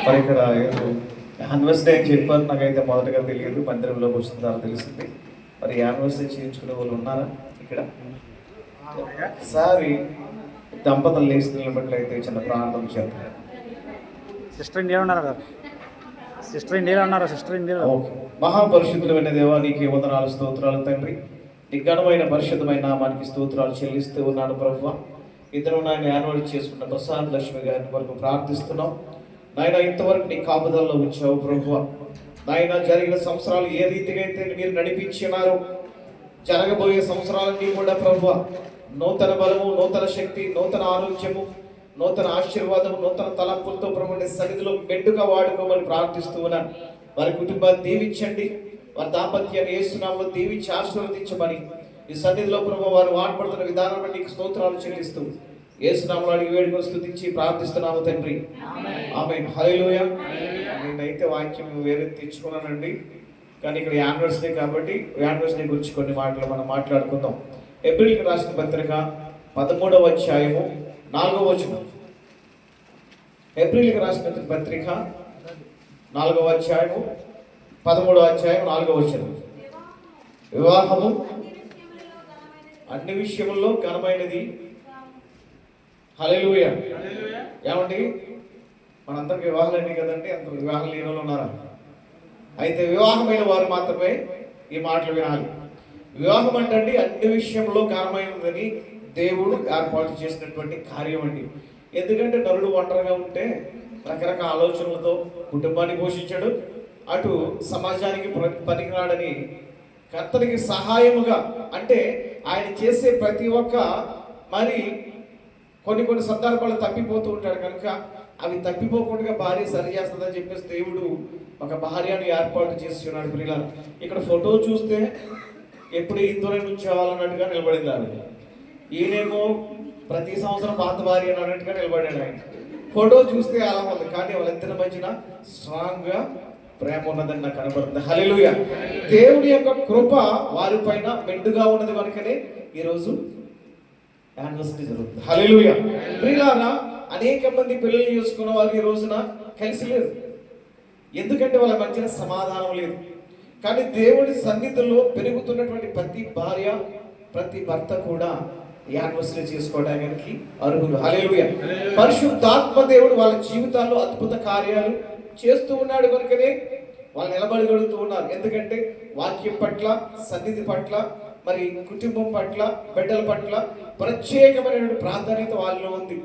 మరి ఇక్కడ యానివర్సరీ అని చెప్పారు, నాకైతే మొదటగా తెలియదు, మందిరంలోకి వచ్చిన తర్వాత తెలిసింది. మరి యానివర్సరీ చేయించుకునే వాళ్ళు ఉన్నారా ఇక్కడ? ఒకసారి దంపతులు లేచి నిలబట్లయితే చిన్న ప్రార్థన చేస్తారు. సిస్టర్ ఇండియా ఉన్నారు కదా, సిస్టర్ ఇండియాలో ఉన్నారు, సిస్టర్ ఇండియాలో. ఓకే. మహాపరిశుద్ధమైన దేవా, నీకు వందనాలు, స్తోత్రాలు తండ్రి. నీ ఘనమైన పరిశుద్ధమైన నామానికి స్తోత్రాలు చెల్లిస్తూ ఉన్నాను ప్రభువా. ఇద్దరు నాయన యానివర్సరీ చేసుకున్న ప్రసాద్ లక్ష్మి గారిని వరకు ప్రార్థిస్తున్నాం నాయన. ఇంతవరకు నీ కాపుదల్లో ఉంచావు ప్రభువా. నాయన జరిగిన సంవత్సరాలు ఏ రీతిగా అయితే మీరు నడిపించినారో, జరగబోయే సంవత్సరాలన్నీ కూడా ప్రభువా నూతన బలము, నూతన శక్తి, నూతన ఆరోగ్యము, నూతన ఆశీర్వాదం, నూతన తలంపులతో ప్రభుని సన్నిధిలో మెండుగా వాడుకోమని ప్రార్థిస్తూ ఉన్నాను. వారి కుటుంబాన్ని దీవించండి, వారి దాంపత్యాన్ని యేసునామములో దీవించి ఆశీర్వదించమని ఈ సన్నిధిలో ప్రభు వారు వాడబడుతున్న విధానం నీకు స్తోత్రాలు చెల్లిస్తూ యేసునామములో అడిగి వేడుకొని స్తుతించి ప్రార్థిస్తున్నాము తండ్రి, ఆమేన్. హల్లెలూయా. నేనైతే వాక్యం వేరే తెచ్చుకున్నానండి, కానీ ఇక్కడ యానివర్సరీ కాబట్టి యానివర్సరీ గురించి కొన్ని మాటలు మనం మాట్లాడుకుందాం. ఏప్రిల్కి రాసిన పత్రిక 13వ అధ్యాయము 4వ వచనం. ఏప్రిల్కి రాసిన పత్రిక 4వ అధ్యాయము 13వ అధ్యాయం 4వ వచనం. వివాహము అన్ని విషయముల్లో ఘనమైనది. హల్లెలూయా. ఏమండి, మనందరికి వివాహాలన్నీ కదండి, అంత వివాహం లేని వాళ్ళు ఉన్నారా? అయితే వివాహమైన వారు మాత్రమే ఈ మాటలు వినాలి. వివాహం అంటే అన్ని విషయంలో ఘనమైనదని దేవుడు ఏర్పాటు చేసినటువంటి కార్యం అండి. ఎందుకంటే నరుడు ఒంటరిగా ఉంటే రకరకాల ఆలోచనలతో కుటుంబాన్ని పోషించాడు, అటు సమాజానికి పనికిరాడని కర్తనికి సహాయముగా, అంటే ఆయన చేసే ప్రతి ఒక్క మరి కొన్ని సందర్భాలు తప్పిపోతూ ఉంటాడు కనుక అవి తప్పిపోకుండా భార్య సరి చేస్తుందని చెప్పేసి దేవుడు ఒక భార్యను ఏర్పాటు చేసి ఉన్నాడు. పిల్లలు ఇక్కడ ఫోటో చూస్తే ఎప్పుడు ఇందులో ఉంచేవాలన్నట్టుగా నిలబడింది ఆవిడ. ఈయనేమో ప్రతి సంవత్సరం పాత భార్య అన్నట్టుగా నిలబడాడు ఆయన. ఫోటో చూస్తే అలా ఉంది, కానీ వాళ్ళిద్దరి మధ్యన స్ట్రాంగ్ గా ప్రేమ ఉన్నదని నాకు కనబడుతుంది. హల్లెలూయా. దేవుడి యొక్క కృప వారిపైన మెండుగా ఉన్నది కనుకనే ఈరోజు యానివర్సరీ జరుగుతుంది. హల్లెలూయా. ప్రియులారా, అనేక మంది పిల్లలు చేసుకున్న వారు ఈ రోజున కలిసి లేరు, ఎందుకంటే వాళ్ళ మధ్యన సమాధానం లేదు. కానీ దేవుడి సన్నిధిలో పెరుగుతున్నటువంటి ప్రతి భార్య, ప్రతి భర్త కూడా యానివర్సరీ చేసుకోవడానికి అర్హులు. హల్లెలూయా. పరిశుద్ధాత్మ దేవుడు వాళ్ళ జీవితాల్లో అద్భుత కార్యాలు చేస్తూ ఉన్నాడు కనుకనే వాళ్ళు నిలబడగలుగుతూ ఉన్నారు. ఎందుకంటే వాక్యం పట్ల, సన్నిధి పట్ల, మరి కుటుంబం పట్ల, బిడ్డల పట్ల ప్రత్యేకమైనటువంటి ప్రాధాన్యత వాళ్ళలో ఉంది.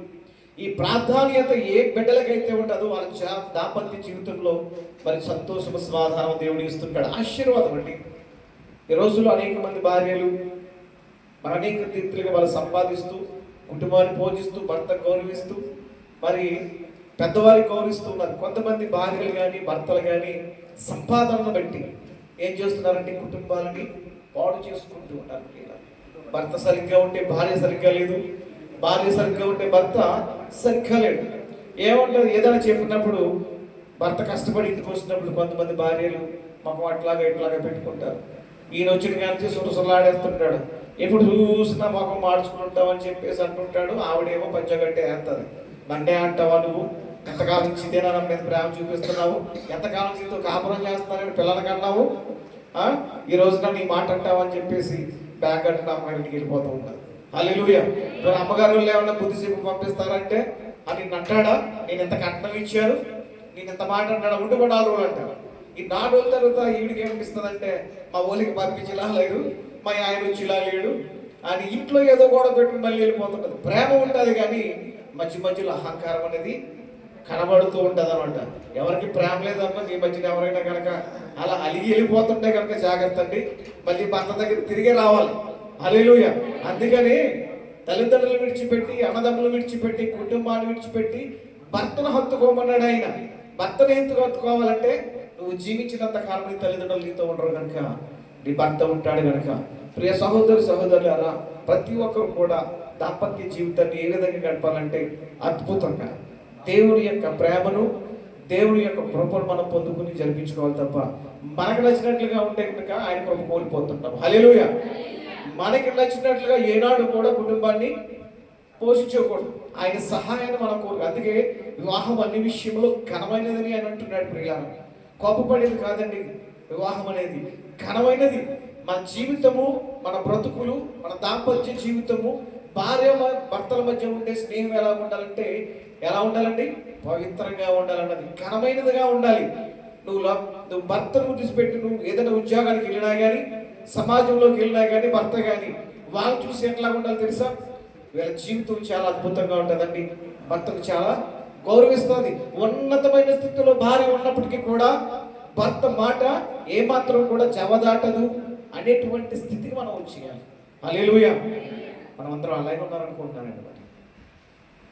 ఈ ప్రాధాన్యత ఏ బిడ్డలకైతే ఉంటుందో వాళ్ళ దాంపత్య జీవితంలో మరి సంతోషము, సమాధానం దేవుడు ఇస్తుంటాడు. ఆశీర్వాదం అండి. ఈ రోజుల్లో అనేక మంది భార్యలు మరి అనేక రీతిలుగా వాళ్ళు సంపాదిస్తూ, కుటుంబాన్ని పోషిస్తూ, భర్త గౌరవిస్తూ, మరి పెద్దవారికి గౌరవిస్తూ ఉన్నారు. కొంతమంది భార్యలు కానీ భర్తలు కానీ సంపాదనను బట్టి ఏం చేస్తున్నారంటే కుటుంబాలని పాడు చేసుకుంటూ ఉన్నారు. భర్త సరిగ్గా ఉంటే భార్య సరిగ్గా లేదు, భార్య సరిగ్గా ఉంటే భర్త సరిగ్గా లేడు. ఏమంటారు, ఏదైనా చెప్పినప్పుడు భర్త కష్టపడి ఇంటికి వచ్చినప్పుడు కొంతమంది భార్యలు మాకు అట్లాగా ఇట్లాగా పెట్టుకుంటారు. ఈయన వచ్చిన కానీ సురసులాడేస్తుంటాడు, ఎప్పుడు చూసినా మాకు మార్చుకుంటామని చెప్పేసి అంటుంటాడు. ఆవిడేమో పంచగట్టే వేస్తుంది. బండే అంటావా నువ్వు, ఎంతకాలం నుంచి ఇదేనా నా మీద ప్రేమ చూపిస్తున్నావు, ఎంతకాలం నుంచి కాపురం చేస్తున్నారని పిల్లలకి అన్నావు, ఈ రోజున నీ మాట అంటావని చెప్పేసి బ్యాగ్ అంటే అమ్మాయి ఇంటికి వెళ్ళిపోతూ ఉంటారు. హల్లెలూయా. మరి అమ్మగారు వాళ్ళు ఏమన్నా బుద్ధి చెప్పి పంపిస్తారంటే అని అంటాడా, నేను ఎంత కట్నం ఇచ్చాను, నేను ఎంత మాట అంటాడా, ఉండి కూడా 4 రోజులు అంటాడు. ఈ 4 రోజుల తర్వాత ఈవిడికి ఏమనిపిస్తుందంటే మా ఊరికి పంపించేలా లేరు, మా ఆయన వచ్చి ఇలా లేడు అని ఇంట్లో ఏదో కూడా పెట్టుకుని మళ్ళీ వెళ్ళిపోతుంటుంది. ప్రేమ ఉంటుంది కానీ మధ్య మధ్యలో అహంకారం అనేది కనబడుతూ ఉంటుంది అనమాట. ఎవరికి ప్రేమ లేదన్నా ఈ మధ్యన ఎవరైనా కనుక అలా అలిగి వెళ్ళిపోతుంటే కనుక జాగ్రత్త అండి, మళ్ళీ భర్త దగ్గర తిరిగే రావాలి. హల్లెలూయా. అందుకని తల్లిదండ్రులు విడిచిపెట్టి, అన్నదమ్ములు విడిచిపెట్టి, కుటుంబాన్ని విడిచిపెట్టి భర్తను హత్తుకోమన్నాడు ఆయన. భర్తను ఎందుకు హత్తుకోవాలంటే నువ్వు జీవించినంత కాలం నీ తల్లిదండ్రులు నీతో ఉండరు కనుక, నీ భర్త ఉంటాడు కనుక. ప్రియ సహోదరులారా, ప్రతి ఒక్కరు కూడా దాంపత్య జీవితాన్ని ఏ విధంగా గడపాలంటే అద్భుతంగా దేవుని యొక్క ప్రేమను, దేవుని యొక్క కృపను మనం పొందుకుని జరిపించుకోవాలి తప్ప మనకు నచ్చినట్లుగా ఉంటే కనుక ఆయన కృప కోల్పోతుంటాం. హల్లెలూయా. మనకి నచ్చినట్లుగా ఏనాడు కూడా కుటుంబాన్ని పోషించకూడదు. ఆయన సహాయాన్ని మనం కోరు. అందుకే వివాహం అన్ని విషయంలో ఘనమైనదని అని అంటున్నాడు ప్రియులారా. కోపపడేది కాదండి వివాహం అనేది, ఘనమైనది. మన జీవితము, మన బ్రతుకులు, మన దాంపత్య జీవితము, భార్య భర్తల మధ్య ఉండే స్నేహం ఎలా ఉండాలంటే ఎలా ఉండాలండి? పవిత్రంగా ఉండాలన్నది, ఘనమైనదిగా ఉండాలి. నువ్వు భర్తను విడిచిపెట్టి నువ్వు ఏదైనా ఉద్యోగానికి వెళ్ళినా కానీ, సమాజంలోకి వెళ్ళినా కానీ, భర్త కానీ వాళ్ళు చూసి ఎట్లా ఉండాలి తెలుసా? వీళ్ళ జీవితం చాలా అద్భుతంగా ఉంటుందండి. భర్తకు చాలా గౌరవిస్తుంది. ఉన్నతమైన స్థితిలో భార్య ఉన్నప్పటికీ కూడా భర్త మాట ఏమాత్రం కూడా జవదాటదు అనేటువంటి స్థితికి మనం వచ్చేయాలి. హల్లెలూయా. మనం అందరం అలాగే ఉన్నారనుకుంటున్నానండి. మరి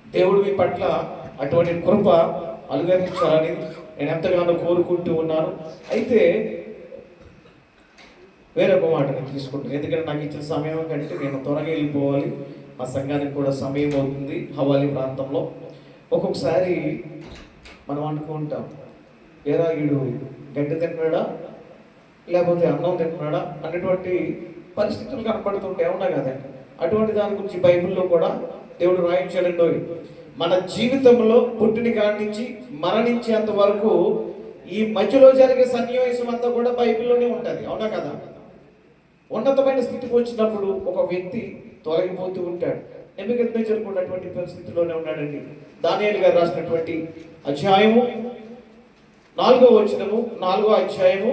దేవుడు మీ పట్ల అటువంటి కృప అనుగ్రహించాలని నేను ఎంతగానో కోరుకుంటూ ఉన్నాను. అయితే వేరొక మాట నేను తీసుకుంటాను, ఎందుకంటే నాకు ఇచ్చిన సమయం కంటే నేను త్వరగా వెళ్ళిపోవాలి. మా సంఘానికి కూడా సమయం అవుతుంది హవాలీ ప్రాంతంలో. ఒక్కొక్కసారి మనం అనుకుంటాం, ఏరా వీడు గడ్డి తింటున్నాడా లేకపోతే అన్నం తింటున్నాడా అనేటువంటి పరిస్థితులు కనపడుతుంటే అవునా కదండి. అటువంటి దాని గురించి బైబిల్లో కూడా దేవుడు రాయించాడండి. మన జీవితంలో పుట్టిన కాడి నుంచి మరణించేంత వరకు ఈ మధ్యలో జరిగే సన్నివేశం అంతా కూడా బైబిల్లోనే ఉంటుంది, అవునా కదా. ఉన్నతమైన స్థితికి వచ్చినప్పుడు ఒక వ్యక్తి తొలగిపోతూ ఉంటాడు. నెబుకద్నెజర్ కూడా అటువంటి పరిస్థితిలోనే ఉన్నాడండి. దానియేలు గారు రాసినటువంటి అధ్యాయము 4వ వచనము, 4వ అధ్యాయము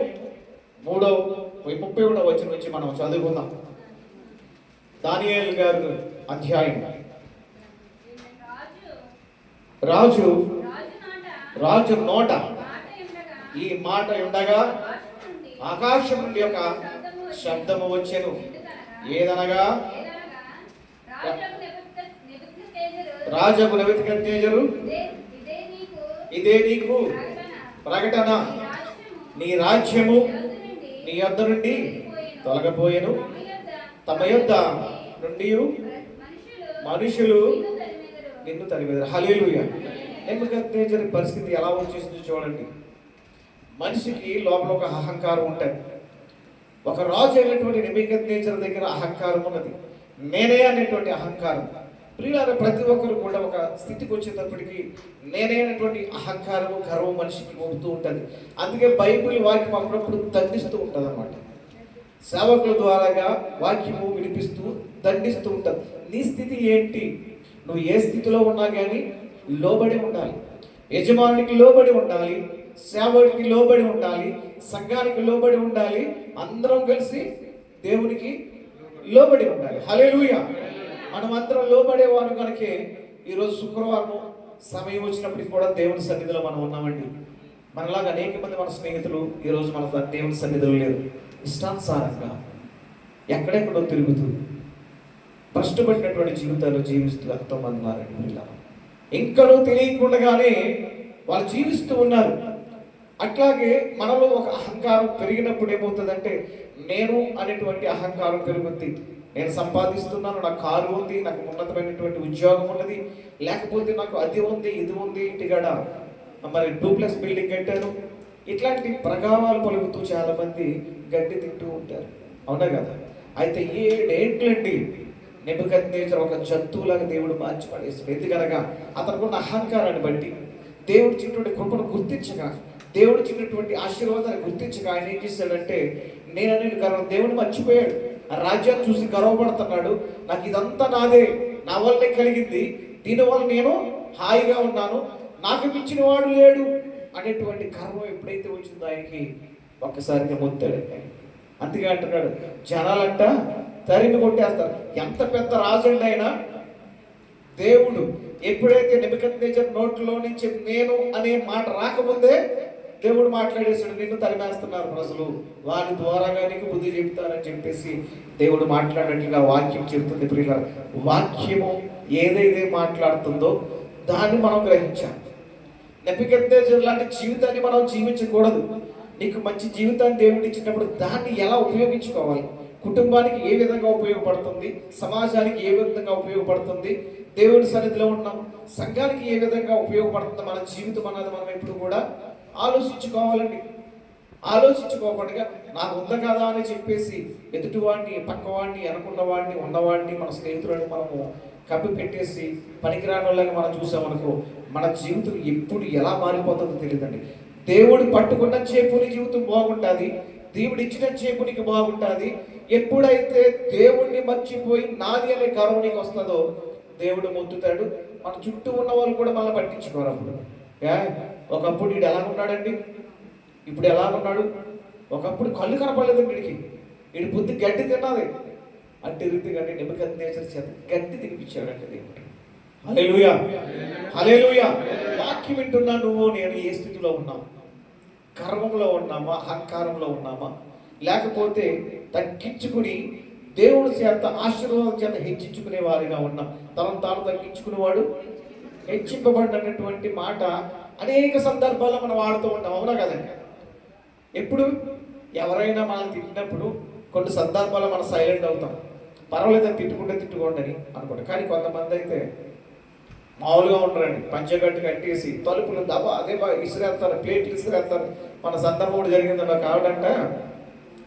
31వ వచనం నుంచి మనం చదువుకుందాం. దానియేలు గారు అధ్యాయం. రాజు నోట ఈ మాట ఉండగా ఆకాశం నుండి ఒక శబ్దము వచ్చెను. ఏదనగా రాజు నెబుకద్నెజరు, ఇదే నీకు ప్రకటన, నీ రాజ్యము నీ యొద్ద నుండి తొలగిపోయెను, తమ యొద్ద నుండి మనుషులు నిన్ను తరిమెదరు. హల్లెలూయా. నెబుకద్నెజర్ పరిస్థితి ఎలా వచ్చేసిందో చూడండి. మనిషికి లోపల ఒక అహంకారం ఉంటుంది. ఒక రాజు అయినటువంటి నెబుకద్నెజర్ దగ్గర అహంకారం ఉన్నది, నేనే అనేటువంటి అహంకారం. ప్రియులారా, ప్రతి ఒక్కరు కూడా ఒక స్థితికి వచ్చేటప్పటికి నేనే అనేటువంటి అహంకారము, గర్వం మనిషికి మోపుతూ ఉంటుంది. అందుకే బైబిల్ వాక్యం అప్పుడప్పుడు దండిస్తూ ఉంటుంది అన్నమాట. సేవకుల ద్వారాగా వాక్యము వినిపిస్తూ దండిస్తూ ఉంటుంది. నీ స్థితి ఏంటి? నువ్వు ఏ స్థితిలో ఉన్నా కానీ లోబడి ఉండాలి. యజమానికి లోబడి ఉండాలి, సేవకుడికి లోబడి ఉండాలి, సంఘానికి లోబడి ఉండాలి, అందరం కలిసి దేవునికి లోబడి ఉండాలి. హల్లెలూయా. మనం అందరం లోబడేవారు కనుకే ఈరోజు శుక్రవారం సమయం వచ్చినప్పటికి కూడా దేవుని సన్నిధిలో మనం ఉన్నామండి. మనలాగా అనేక మంది మన స్నేహితులు ఈరోజు మన దేవుని సన్నిధిలో లేరు. ఇష్టానుసారంగా ఎక్కడెక్కడో తిరుగుతూ భ్రష్టుపడినటువంటి జీవితాలు జీవిస్తూ ఎంతోమంది ఉన్నారండి. ఇంకనూ తెలియకుండానే వాళ్ళు జీవిస్తూ ఉన్నారు. అట్లాగే మనలో ఒక అహంకారం పెరిగినప్పుడు ఏమవుతుందంటే నేను అనేటువంటి అహంకారం పెరుగుద్ది. నేను సంపాదిస్తున్నాను, నాకు కారు ఉంది, నాకు ఉన్నతమైనటువంటి ఉద్యోగం ఉన్నది, లేకపోతే నాకు అది ఉంది, ఇది ఉంది, ఇంటికాడ మరి 2+ బిల్డింగ్ కట్టాను. ఇట్లాంటి ప్రగావాలు పలుకుతూ చాలా మంది గడ్డి తింటూ ఉంటారు, అవునా కదా. అయితే 7 ఏంట్లండి నెబుకద్నెజర్ ఒక జంతువులాగా దేవుడు మార్చి పడేస్తాడు. ఎందుకనగా అతనుకున్న అహంకారాన్ని బట్టి దేవుడు చిన్నటువంటి కృపను గుర్తించగా, దేవుడు చిన్నటువంటి ఆశీర్వాదాన్ని గుర్తించగా ఆయన ఏం చేశాడంటే నేననే గర్వం దేవుడు మర్చిపోయాడు. ఆ రాజ్యాన్ని చూసి గర్వపడుతున్నాడు. నాకు ఇదంతా నాదే, నా వల్లే కలిగింది, దీనివల్ల నేను హాయిగా ఉన్నాను, నాకు మించిన వాడు లేడు అనేటువంటి గర్వం ఎప్పుడైతే వచ్చిందో ఆయనకి ఒక్కసారిగా మొత్తాడండి. అందుకే అంటున్నాడు, జనాలంట తరిమి కొట్టేస్తారు. ఎంత పెద్ద రాజండి అయినా దేవుడు ఎప్పుడైతే నెబుకద్నెజర్ నోట్లో నుంచి నేను అనే మాట రాకముందే దేవుడు మాట్లాడేసాడు, నిన్ను తరిమేస్తున్నారు ప్రజలు, వారి ద్వారాగా నీకు బుద్ధి చెప్తారని చెప్పేసి దేవుడు మాట్లాడినట్లుగా వాక్యం చెప్తుంది. ప్రియులారా, వాక్యము ఏదైతే మాట్లాడుతుందో దాన్ని మనం గ్రహించాలి. నెబుకద్నెజర్ లాంటి జీవితాన్ని మనం జీవించకూడదు. నీకు మంచి జీవితాన్ని దేవుడు ఇచ్చినప్పుడు దాన్ని ఎలా ఉపయోగించుకోవాలి, కుటుంబానికి ఏ విధంగా ఉపయోగపడుతుంది, సమాజానికి ఏ విధంగా ఉపయోగపడుతుంది, దేవుడి సన్నిధిలో ఉన్నాం సంఘానికి ఏ విధంగా ఉపయోగపడుతుంది మన జీవితం అన్నది మనం ఎప్పుడు కూడా ఆలోచించుకోవాలండి. ఆలోచించుకోకుండా నాకు ఉందా కదా అని చెప్పేసి ఎదుటివాడిని, పక్కవాడిని, అనుకున్నవాడిని, ఉన్నవాడిని, మన స్నేహితులని మనము కప్పి పెట్టేసి పనికిరాని వాళ్ళగా మనం చూసామనుకో, మన జీవితం ఎప్పుడు ఎలా మారిపోతుందో తెలియదండి. దేవుడు పట్టుకున్న చేపు నీ జీవితం బాగుంటుంది, దేవుడు ఇచ్చిన చేపు నీకు బాగుంటుంది. ఎప్పుడైతే దేవుణ్ణి మర్చిపోయి నాది అనే గర్వం నీకు వస్తుందో దేవుడు మొత్తుతాడు. మన చుట్టూ ఉన్న వాళ్ళు కూడా మనల్ని పట్టించుకోరు. అప్పుడు ఒకప్పుడు వీడు ఎలాగున్నాడండి, ఇప్పుడు ఎలాగున్నాడు. ఒకప్పుడు కళ్ళు కనపడలేదు వీడికి, వీడి బుద్ధి గడ్డి తిన్నది అంటే రీతిగానే నెబుకద్నెజరు చేత గడ్డి తినిపించాడంటే దేవుడు. హల్లెలూయా, హల్లెలూయా. వాక్యం వింటున్నా నువ్వు నేను ఏ స్థితిలో ఉన్నాం? గర్వంలో ఉన్నామా, అహంకారంలో ఉన్నామా, లేకపోతే తగ్గించుకుని దేవుడి చేత ఆశీర్వాదం చేత హెచ్చించుకునే వారిగా ఉన్నాం? తనను తాను తగ్గించుకునేవాడు హెచ్చింపబడినటువంటి మాట అనేక సందర్భాల్లో మనం వాడుతూ ఉంటాం, అవునా కదండి? ఎప్పుడు ఎవరైనా మనల్ని తిట్టినప్పుడు కొన్ని సందర్భాల్లో మనం సైలెంట్ అవుతాం, పర్వాలేదని తిట్టుకోండి అని అనుకోండి. కానీ కొంతమంది అయితే మామూలుగా ఉంటారండి, పంచగట్టు కట్టేసి తలుపులు అదే ఇసురేస్తారు, ప్లేట్లు ఇసురేస్తారు. మన సందర్భం కూడా జరిగింది. ఒక ఆవిడంట,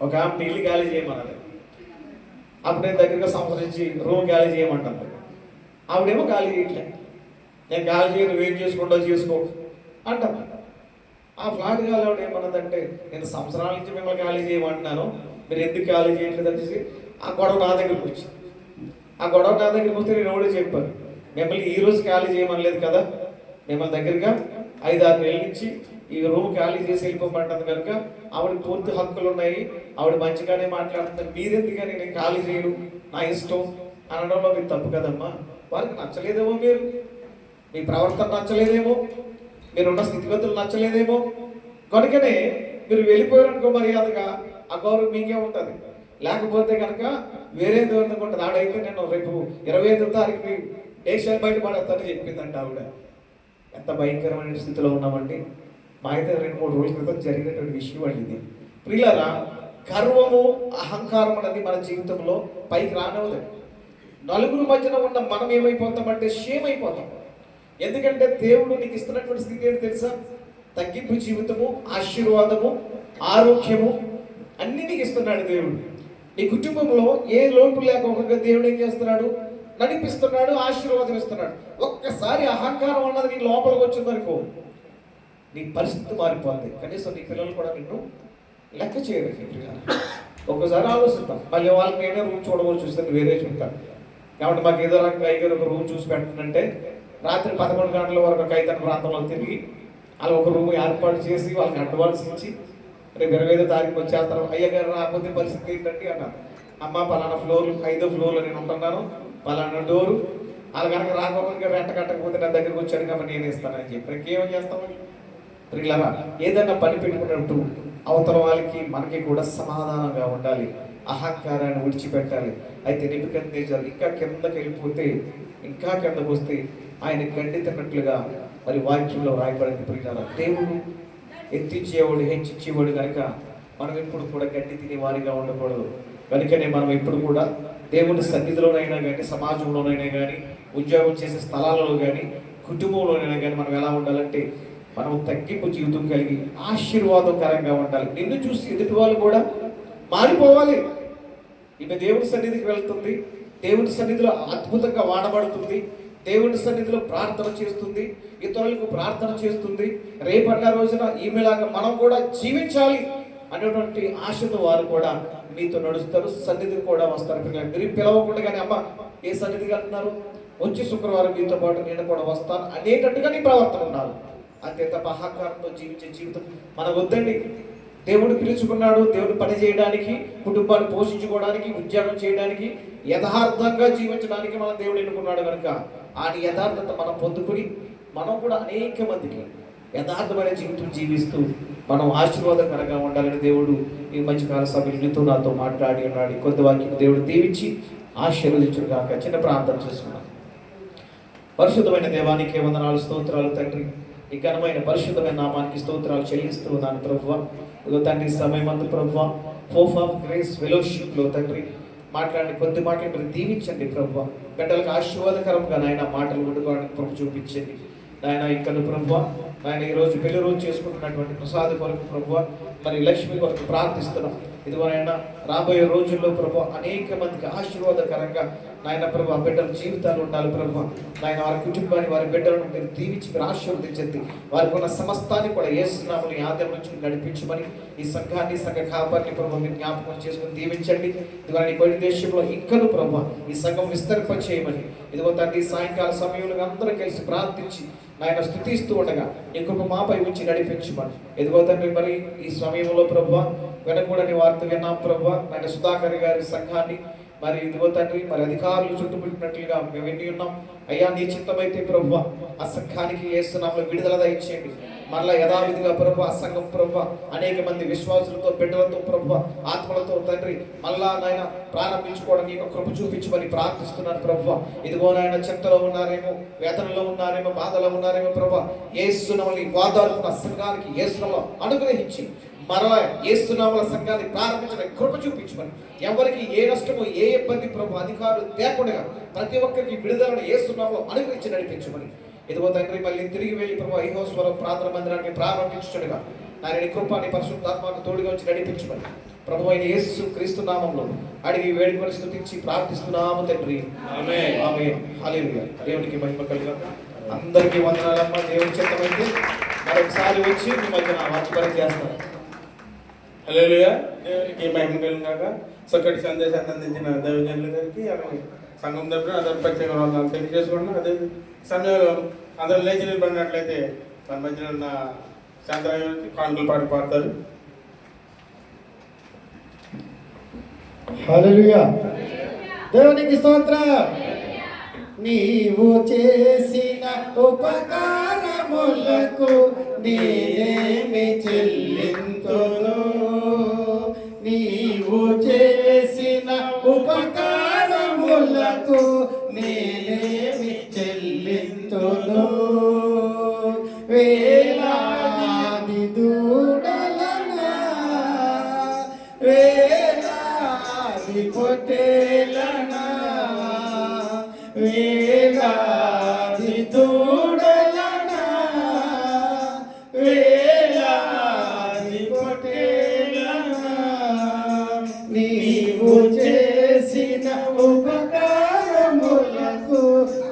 ఒక ఆమె ఇల్లు ఖాళీ చేయమన్నది. అప్పుడు నేను దగ్గరగా సంప్రదించి రూమ్ ఖాళీ చేయమంటాను. ఆవిడేమో ఖాళీ చేయట్లే. నేను ఖాళీ చేయను, వెయిట్ చేసుకుంటా చేసుకో అంటాను. ఆ ఫ్లాట్ ఖాళీ ఆవిడ ఏమన్నదంటే, నేను సంవత్సరాల నుంచి మిమ్మల్ని ఖాళీ చేయమంటున్నాను, మీరు ఎందుకు ఖాళీ చేయట్లేదు అనేసి ఆ గొడవ నా దగ్గరికి వచ్చింది. ఆ గొడవ నా దగ్గరికి వస్తే నేను ఎవడో చెప్పాను, మిమ్మల్ని ఈ రోజు ఖాళీ చేయమనలేదు కదా, మిమ్మల్ని దగ్గరగా 5-6 నెలల నుంచి ఈ రూమ్ ఖాళీ చేసి వెళ్ళిపోమంటుంది కనుక ఆవిడ పూర్తి హక్కులు ఉన్నాయి, ఆవిడ మంచిగానే మాట్లాడుతుంది, మీరెందుకని నేను ఖాళీ చేయను, నా ఇష్టం అనడంలో మీకు తప్పు కదమ్మా. వారికి నచ్చలేదేమో, మీ ప్రవర్తన నచ్చలేదేమో, మీరున్న స్థితిగతులు నచ్చలేదేమో, కనుకనే మీరు వెళ్ళిపోయారనుకో మర్యాదగా ఆ గౌరవం మీకే ఉంటుంది. లేకపోతే కనుక వేరే దేవుని ఉంటుంది. ఆడైతే నేను రేపు 25వ తారీఖు మీ దేశాలు బయటపడతానని చెప్పిందంట ఆవిడ. ఎంత భయంకరమైన స్థితిలో ఉన్నామండి. మా అయితే 2-3 రోజుల క్రితం జరిగినటువంటి విషయం అండి ఇది. ప్రియులారా, గర్వము అహంకారం అనేది మన జీవితంలో పైకి రానివ్వదు. నలుగురు మధ్యన ఉన్న మనం ఏమైపోతామంటే షేమ్ అయిపోతాం. ఎందుకంటే దేవుడు నీకు ఇస్తున్నటువంటి స్థితి ఏంటి తెలుసా? తగ్గింపు జీవితము, ఆశీర్వాదము, ఆరోగ్యము అన్ని నీకు ఇస్తున్నాడు దేవుడు. నీ కుటుంబంలో ఏ లోటు లేకుండా దేవుడు ఏం చేస్తున్నాడు? నడిపిస్తున్నాడు, ఆశీర్వాదం ఇస్తున్నాడు. ఒక్కసారి అహంకారం అన్నది నీ లోపలికి వచ్చిందనుకో, నీ పరిస్థితి మారిపోతుంది. కనీసం నీ పిల్లలు కూడా నిన్ను లెక్క చేయరు. ఒక్కసారి ఆలోచిస్తాం, మళ్ళీ వాళ్ళకి నేనే రూమ్ చూడవలసి చూస్తే వేరే చూస్తాను. కాబట్టి మాకు ఏదో రకంగా అయ్యారు ఒక రూమ్ చూసి పెట్టంటే రాత్రి 11 గంటల వరకు కైతన ప్రాంతంలో తిరిగి అలా ఒక రూమ్ ఏర్పాటు చేసి వాళ్ళకి అడ్వాన్స్ ఇచ్చి రేపు 25వ తారీఖు వచ్చేస్తారు. అయ్యగారు రాకపోతే పరిస్థితి ఏంటంటే అన్నారు. అమ్మ పలానా ఫ్లోర్ 5వ ఫ్లోర్లో నేను ఉంటున్నాను, పలానా డోరు, వాళ్ళు కనుక రాకపోతే రెంట కట్టకపోతే నా దగ్గరకు వచ్చాడు కాబట్టి నేను ఇస్తానని చెప్పి ఇంకేం చేస్తామని. ప్రియులారా, ఏదైనా పని పెట్టుకున్నట్టు అవతల వాళ్ళకి మనకి కూడా సమాధానంగా ఉండాలి, అహంకారాన్ని విడిచిపెట్టాలి. అయితే నెబుకద్నెజరు ఇంకా కిందకి వెళ్ళిపోతే, ఇంకా కిందకు వస్తే ఆయన గడ్డి తిన్నట్లుగా మరి వాక్యంలో రాయబడింది. ప్రియులారా, దేవుడు ఎత్తించేవాడు, హెచ్చించేవాడు కనుక మనం ఎప్పుడు కూడా గడ్డి తినే వారిగా ఉండకూడదు. కనుకనే మనం ఎప్పుడు కూడా దేవుని సన్నిధిలోనైనా కానీ, సమాజంలోనైనా కానీ, ఉద్యోగం చేసే స్థలాలలో కానీ, కుటుంబంలోనైనా కానీ మనం ఎలా ఉండాలంటే మనం తగ్గింపు జీవితం కలిగి ఆశీర్వాదకరంగా ఉండాలి. నిన్ను చూసి ఎదుటి వాళ్ళు కూడా మారిపోవాలి. ఈమె దేవుని సన్నిధికి వెళ్తుంది, దేవుని సన్నిధిలో అద్భుతంగా వాడబడుతుంది, దేవుని సన్నిధిలో ప్రార్థన చేస్తుంది, ఇతరులకు ప్రార్థన చేస్తుంది. రేపన్న రోజున ఈమెలాగా మనం కూడా జీవించాలి అనేటువంటి ఆశతో వారు కూడా మీతో నడుస్తారు, సన్నిధికి కూడా వస్తారు. మీరు పిలవకుండా కానీ అమ్మ ఏ సన్నిధికి వెళ్తున్నారు, వచ్చి శుక్రవారం మీతో పాటు నేను కూడా వస్తాను అనేటట్టుగా నీ ప్రవర్తన ఉండాలి. అంతే తప్ప అహంకారంతో జీవించే జీవితం మనకు వద్దండి. దేవుడు పిలుచుకున్నాడు దేవుడు పని చేయడానికి, కుటుంబాన్ని పోషించుకోవడానికి, ఉద్యోగం చేయడానికి, యథార్థంగా జీవించడానికి మనం దేవుడు ఎన్నుకున్నాడు కనుక ఆ యథార్థత మనం పొందుకుని మనం కూడా అనేక మందికి యథార్థమైన జీవితం జీవిస్తూ మనం ఆశీర్వాదకరంగా ఉండాలని దేవుడు ఈ మధ్యకాల సభ్యులతో నాతో మాట్లాడి ఉన్నాడు. కొత్త వాక్యం దేవుడు దీవించి ఆశీర్వదించును గాక. చిన్న ప్రార్థన చేసుకున్నాం. పరిశుద్ధమైన దేవానికి వందనాలు, స్తోత్రాలు తండ్రి. ఈ ఘనమైన పరిశుద్ధమైన నామానికి స్తోత్రాలు చెల్లిస్తూ ఉన్నాను ప్రభువా. ఇదో తండ్రి సమయం అందు ప్రభువా, హోప్ ఆఫ్ గ్రేస్ ఫెలోషిప్లో తండ్రి మాట్లాడి కొద్ది మాటలు మీరు దీవించండి ప్రభువా. బిడ్డలకు ఆశీర్వాదకరంగా నాయన మాటలు వండుకోవడానికి ప్రభు చూపించండి నాయన. ఇక్కడ ప్రభువా నాయన ఈరోజు పెళ్లి రోజు చేసుకుంటున్నటువంటి ప్రసాద కొరకు ప్రభువా, మరి లక్ష్మి కొరకు ప్రార్థిస్తున్నాం. ఇదిగో నాయన రాబోయే రోజుల్లో ప్రభు అనేక మందికి ఆశీర్వాదకరంగా నాయన ప్రభు బిడ్డల జీవితాలు ఉండాలి ప్రభు. నాయన వారి కుటుంబాన్ని వారి బిడ్డలను మీరు దీవించి మీరు ఆశీర్వదించండి. వారికి ఉన్న సమస్తాన్ని కూడా యేసు నామములో ఆది నుంచి నడిపించమని ఈ సంఘాన్ని సంఘ కాపరిని ప్రభు మీరు జ్ఞాపకం చేసుకుని దీవించండి. ఇదిగో నీ బయట దేశంలో ఇంకను ప్రభు ఈ సంఘం విస్తరింప చేయమని ఇదిగో తండ్రి సాయంకాల సమయంలో అందరూ కలిసి ప్రార్థించి నాయన స్తుతిస్తూ ఉండగా నీ కృప మాపై ఉంచి నడిపించమని ఇదిగో తండ్రి మరి ఈ సమయంలో ప్రభు వినకూడని వార్త విన్నాం ప్రభు. నాయన సుధాకర్ గారి సంఘాన్ని మరి ఇదిగో తండ్రి మరి అధికారులు చుట్టుముట్టినట్లుగా మేము విని ఉన్నాం. అయ్యా నీ చిత్తమైతే ప్రభు ఆ సంఘానికి యేసునామములో విడుదల దయచేయండి. మరలా యథావిధిగా ప్రభు ఆ సంఘం ప్రభు అనేక మంది విశ్వాసులతో బిడ్డలతో ప్రభు ఆత్మలతో తండ్రి మళ్ళా నాయన ప్రారంభించుకోవడం నీకు కృప చూపించమని ప్రార్థిస్తున్నాను ప్రభు. ఇదిగో నాయన చింతలో ఉన్నారేమో, వేదనలో ఉన్నారేమో, బాధలో ఉన్నారేమో ప్రభు యేసునామములో వాదాడుతున్న సంఘానికి యేసునామములో అనుగ్రహించి మరలా యేసునామములో సంఘాన్ని ప్రారంభించడం కృప చూపించమని, ఎవరికి ఏ నష్టము ఏ ఇబ్బంది ప్రభు అధికారులు తేకుండా ప్రతి ఒక్కరికి విడుదలను యేసునామములో అనుగ్రహించి నడిపించమని ఇదిగో తండ్రి మళ్ళీ తిరిగి వెళ్ళి ప్రభు ఐహోస్వరం ప్రార్థన మందిరాన్ని ప్రారంభించుటగా నాయన కృపాని పరిశుద్ధాత్మకు తోడుగా వచ్చి నడిపించమని ప్రభు అయిన యేసు క్రీస్తు నామములో అడిగి వేడుకొని స్తుతించి ప్రార్థిస్తున్నాము తండ్రి. ఆమేన్ ఆమేన్ హల్లెలూయా. దేవునికి మహిమ కలుగుగాక. అందరికీ వందనాలమ్మ. దేవుని చిత్తమైతే మరొకసారి వచ్చి మీ మధ్యన వాక్యపరం చేస్తాను. హల్లెలూయా. దేవునికి మహిమ కలుగుగాక. చక్కటి సందేశాన్ని అందించిన దైవజనుల గారికి అలాగే సంఘం తరపున అందరూ ప్రత్యేక వందనాలు తెలియజేసుకుంటున్నాం. అదే సమయంలో అందరూ లేచి నిలబడినట్లయితే మన మధ్యలో ఉన్న శాంతరాయ కానుకలు పాట పాడతారు. హల్లెలూయా. దేవునికి స్తోత్రం. నీవు చేసిన ఉపకారములకు నేనేమి చెల్లింతును, నీవు చేసిన ఉపకారములకు నేనేమి చెల్లింతును. వేలాది దూడలనా వేలాది పొట్టేలనా వేలాది దూడలనా వేలాది పొట్టేలనా నీవు చేసిన ఉపకారములకు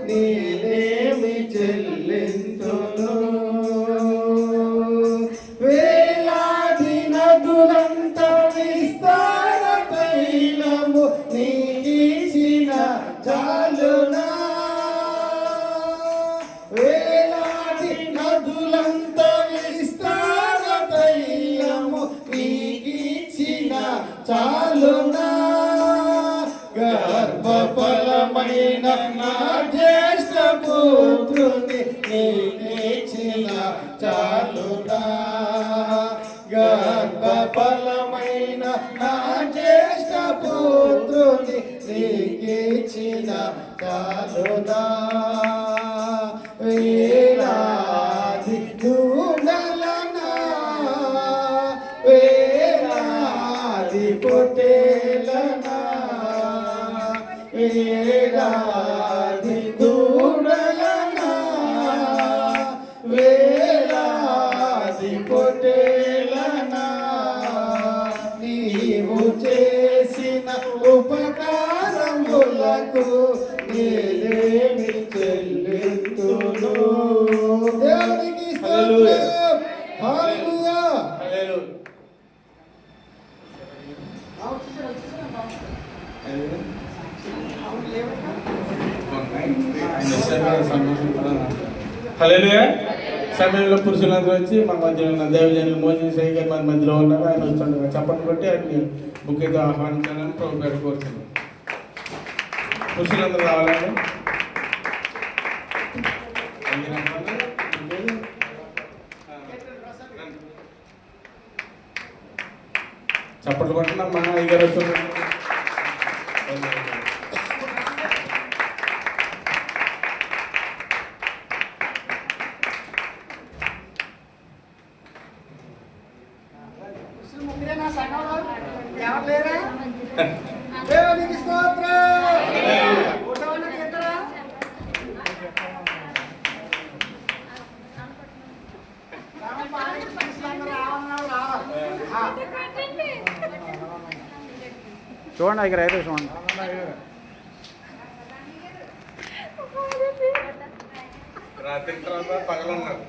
నేనేమి చెల్లింతును. వేలాది నదులంత విస్తార తైలము నీకిచ్చిన చాలునా, వేలాది నదులంత విస్తార తైలము నీకిచ్చిన చాలునా. గర్భఫలమైన నా జ్యేష్ఠ పుత్రుని నీకిచ్చిన చాలునా, గర్భఫలమైన నా జ్యేష్ఠ పుత్రుని నీకిచ్చిన చాలునా. వేలాది దూడలనా వేలాది పొట్టేలనా వేలాది దూడలనా వేలాది పొట్టేలనా నీవు చేసిన ఉపకారములకు నేనేమి చెల్లింతును. దేవునికి స్తోత్రం. హల్లెలూయా. హల్లెలూయా. హల్లెలూయా. సమయంలో పురుషులందరూ వచ్చి మన మధ్యలో ఉన్న దేవజనులు మోజీ గారి మన మధ్యలో ఉన్నారు. ఆయన వస్తుండగా చెప్పండి బట్టి ఆయన్ని ముఖ్యంగా ఆహ్వానించాలని ప్రభు పెట్టుకోవచ్చు. పురుషులందరూ రావాలండి. చప్పట్లు కొట్టున్నాం. మన అయ్యగారు వస్తున్నారు. దేవునికి స్తోత్రం. చూడండి దగ్గర అయితే చూడండి. రాత్రి తర్వాత పగలన్నారు.